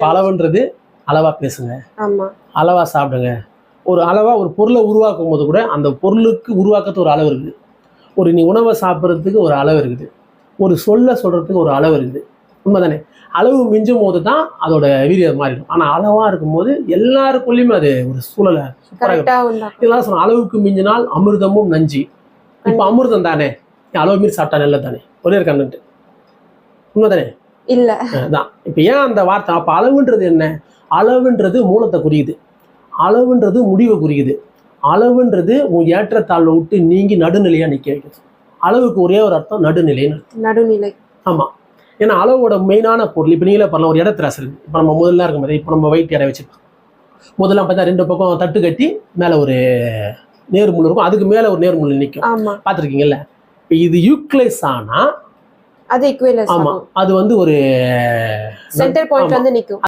அளவுன்றது அளவா பேசுங்க, ஆமா அளவா சாப்பிடுங்க. ஒரு அளவா ஒரு பொருளை உருவாக்கும் போது கூட அந்த பொருளுக்கு உருவாக்கத்து ஒரு அளவு இருக்குது. ஒரு நீ உணவை சாப்பிட்றதுக்கு ஒரு அளவு இருக்குது. ஒரு சொல்றதுக்கு ஒரு அளவு இருக்குது. உண்மைதானே? அளவு மிஞ்சும் போது தான் அதோட வீரியம் மாறிடும். ஆனா அளவா இருக்கும்போது எல்லாருக்குள்ளயுமே அது ஒரு சூழலை சூப்பராக கரெக்டா இருக்கும். உண்டாக்கும். இதெல்லாம் சொன்ன அளவுக்கு மிஞ்சினால் அமிர்தமும் நஞ்சு. இப்ப அமிர்தம் தானே, அளவு மீறி சாப்பிட்டா நல்லது தானே, ஒரே ஒரு கண்டென்ட். உண்மைதானே? இல்ல தான். இப்ப ஏன் அந்த வார்த்தை? அப்ப அளவுன்றது என்ன? அளவுன்றது மூலத்தை குறியுது, அளவுன்றது முடிவை குறியுது, அளவுன்றது உன் ஏற்றத்தாழ்வை விட்டு நீங்கி நடுநிலையா நிக்க வைக்குது. அளவுக்கு ஒரே ஒரு அர்த்தம் நடுநிலைன்னு அர்த்தம். நடுநிலை. ஆமா. ஏன்னா அளவோட மெயினான பொருள் இப்ப நீங்களே பண்ணலாம். ஒரு இடத்துல இருக்கு. இப்ப நம்ம முதல்ல இருக்கும் போது இப்ப நம்ம வெயிட் எடை வச்சுக்கலாம். முதல்ல பார்த்தா 2 பக்கம் தட்டு கட்டி மேல ஒரு நேர்முள் இருக்கும், அதுக்கு மேல ஒரு நேர்முள் நிற்கும். ஆமா பார்த்துருக்கீங்கல்ல? இது யூக்ளைஸ் ஆனா அது ஈக்குவலன்ஸ் ஆமா ஆகும். அது வந்து ஒரு சென்டர் பாயிண்ட் வந்து நிக்கும்.